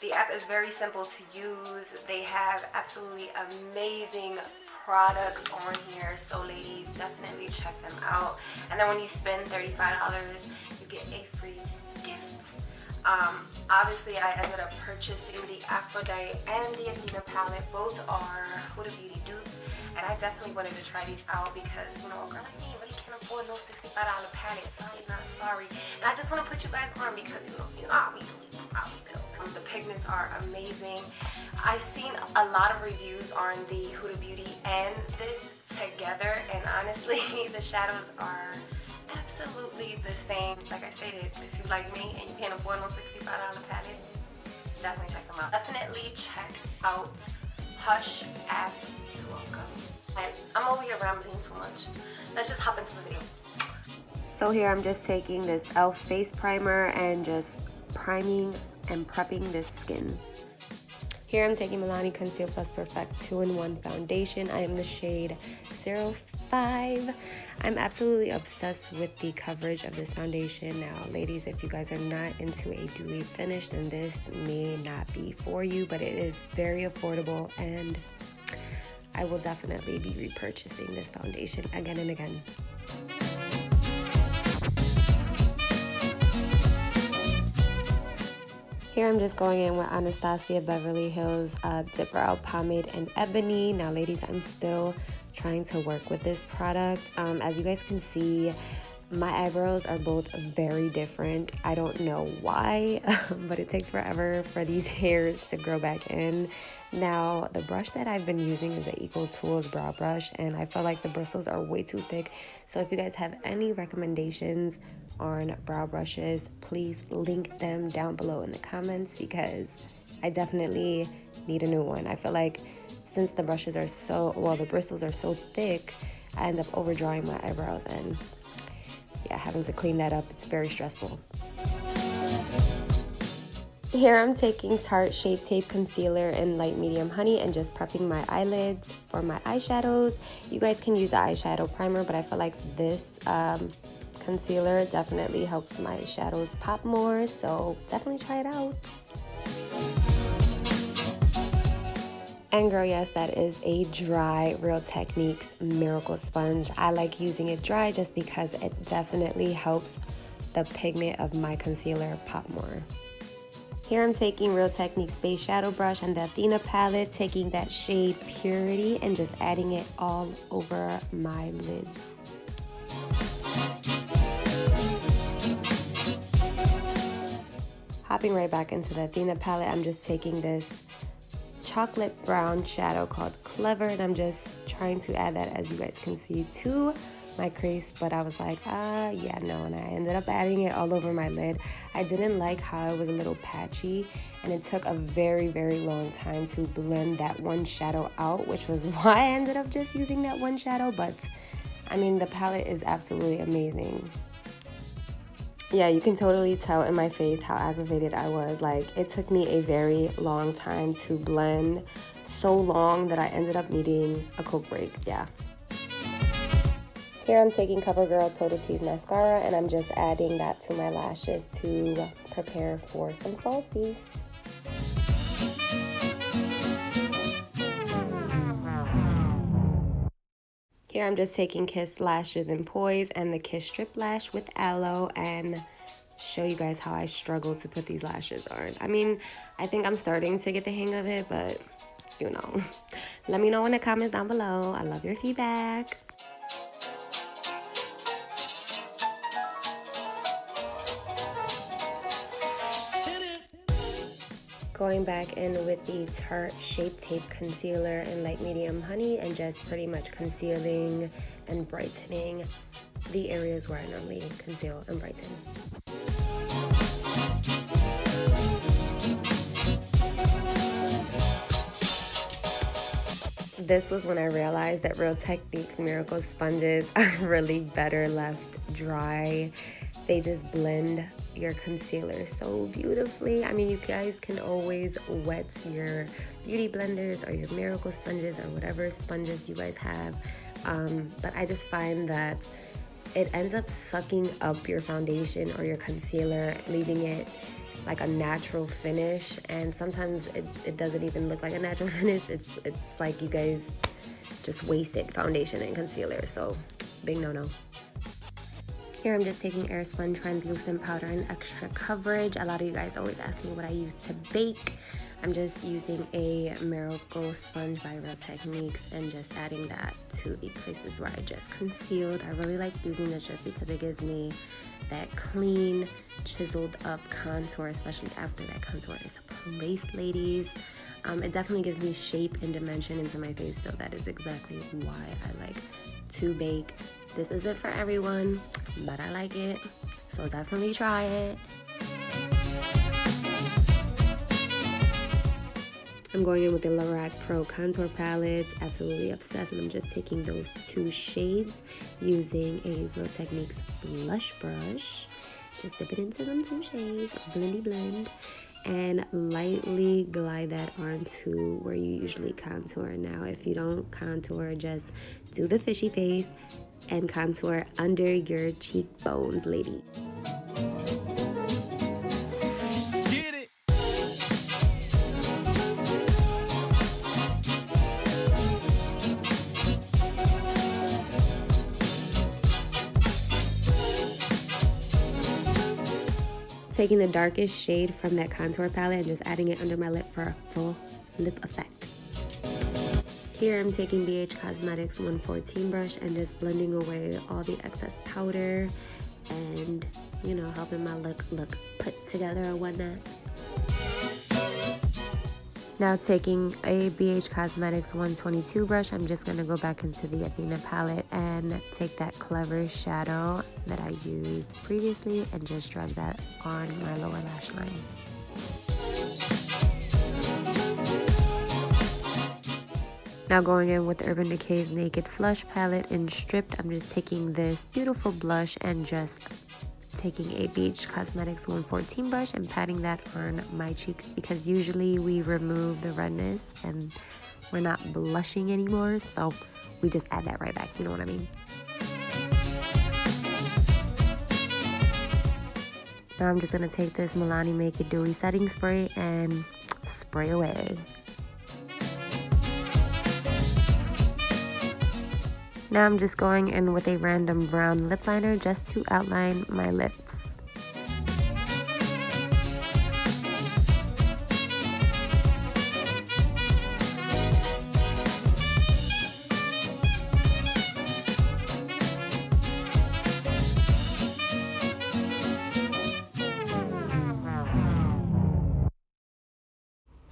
The app is very simple to use. They have absolutely amazing products on here, so ladies, definitely check them out. And then when you spend $35, you get a free gift. Obviously I ended up purchasing the Aphrodite and the Athena palette. Both are Huda Beauty dupes, and I definitely wanted to try these out because, you know, a girl like me really can't afford no $65 palette. Sorry, not sorry. And I just want to put you guys on because, you know how we do. The pigments are amazing. I've seen a lot of reviews on the Huda Beauty and this together, and honestly, the shadows are absolutely the same. Like I stated, if you like me and you can't afford no $65 palette, definitely check them out. Definitely check out Hush app. You're welcome. I'm over here rambling too much. Let's just hop into the video. So here I'm just taking this e.l.f. face primer and just priming and prepping this skin. Here I'm taking Milani Conceal Plus Perfect 2-in-1 foundation. I am the shade 05. I'm absolutely obsessed with the coverage of this foundation. Now, ladies, if you guys are not into a dewy finish, then this may not be for you, but it is very affordable, and I will definitely be repurchasing this foundation again and again. Here I'm just going in with Anastasia Beverly Hills Dipbrow Pomade and Ebony. Now, ladies, I'm still trying to work with this product. As you guys can see, my eyebrows are both very different. I don't know why, but it takes forever for these hairs to grow back in. Now, the brush that I've been using is the Ecotools brow brush, and I feel like the bristles are way too thick. So if you guys have any recommendations on brow brushes, please link them down below in the comments, because I definitely need a new one. I feel like since the brushes are so, well, the bristles are so thick, I end up overdrawing my eyebrows, and yeah, having to clean that up, it's very stressful. Here I'm taking Tarte Shape Tape Concealer in Light Medium Honey and just prepping my eyelids for my eyeshadows. You guys can use the eyeshadow primer, but I feel like this concealer definitely helps my shadows pop more, so definitely try it out. And girl, yes, that is a dry Real Techniques Miracle Sponge. I like using it dry just because it definitely helps the pigment of my concealer pop more. Here I'm taking Real Techniques Base Shadow Brush and the Athena palette, taking that shade Purity and just adding it all over my lids. Hopping right back into the Athena palette, I'm just taking this chocolate brown shadow called Clever, and I'm just trying to add that, as you guys can see, to my crease, but I was like, yeah, no, and I ended up adding it all over my lid. I didn't like how it was a little patchy, and it took a very, very long time to blend that one shadow out, which was why I ended up just using that one shadow. But I mean, the palette is absolutely amazing. Yeah, you can totally tell in my face how aggravated I was. Like, it took me a very long time to blend, so long that I ended up needing a Coke break. Yeah. Here I'm taking CoverGirl Total Tease mascara, and I'm just adding that to my lashes to prepare for some falsies. Here I'm just taking Kiss Lashes in Poise and the Kiss Strip Lash with Aloe, and show you guys how I struggle to put these lashes on. I mean, I think I'm starting to get the hang of it, but you know, let me know in the comments down below. I love your feedback. Going back in with the Tarte Shape Tape Concealer in Light Medium Honey and just pretty much concealing and brightening the areas where I normally conceal and brighten. This was when I realized that Real Techniques Miracle Sponges are really better left dry. They just blend your concealer so beautifully. I mean, you guys can always wet your beauty blenders or your miracle sponges or whatever sponges you guys have, but I just find that it ends up sucking up your foundation or your concealer, leaving it like a natural finish, and sometimes it doesn't even look like a natural finish. It's like you guys just wasted foundation and concealer, so big no-no. Here I'm just taking Airspun Translucent powder in extra coverage. A lot of you guys always ask me what I use to bake. I'm just using a Miracle sponge by Real Techniques and just adding that to the places where I just concealed. I really like using this just because it gives me that clean, chiseled up contour, especially after that contour is placed, ladies. It definitely gives me shape and dimension into my face, so that is exactly why I like to bake. This isn't for everyone, but I like it, so definitely try it. I'm going in with the Lorac Pro contour palette. Absolutely obsessed, and I'm just taking those 2 shades using a Real Techniques blush brush. Just dip it into them 2 shades, blendy blend, and lightly glide that onto where you usually contour. Now, if you don't contour, just do the fishy face and contour under your cheekbones, lady. Taking the darkest shade from that contour palette and just adding it under my lip for a full lip effect. Here I'm taking BH Cosmetics 114 brush and just blending away all the excess powder and, you know, helping my look put together and whatnot. Now taking a BH Cosmetics 122 brush, I'm just going to go back into the Athena palette and take that Clever shadow that I used previously and just drag that on my lower lash line. Now going in with Urban Decay's Naked Flush palette in Stripped, I'm just taking this beautiful blush and just taking a BH Cosmetics 114 brush and patting that on my cheeks, because usually we remove the redness and we're not blushing anymore, so we just add that right back, you know what I mean? Now I'm just going to take this Milani Make It Dewy setting spray and spray away. Now I'm just going in with a random brown lip liner just to outline my lips.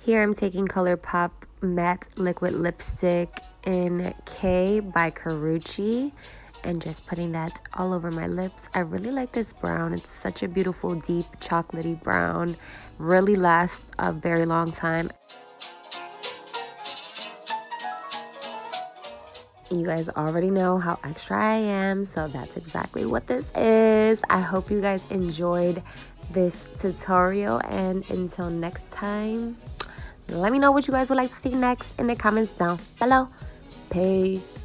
Here I'm taking ColourPop Matte Liquid Lipstick in K by Carucci and just putting that all over my lips. I really like this brown. It's such a beautiful, deep, chocolatey brown. Really lasts a very long time. You guys already know how extra I am, so that's exactly what this is. I hope you guys enjoyed this tutorial, and until next time, let me know what you guys would like to see next in the comments down below. Peace.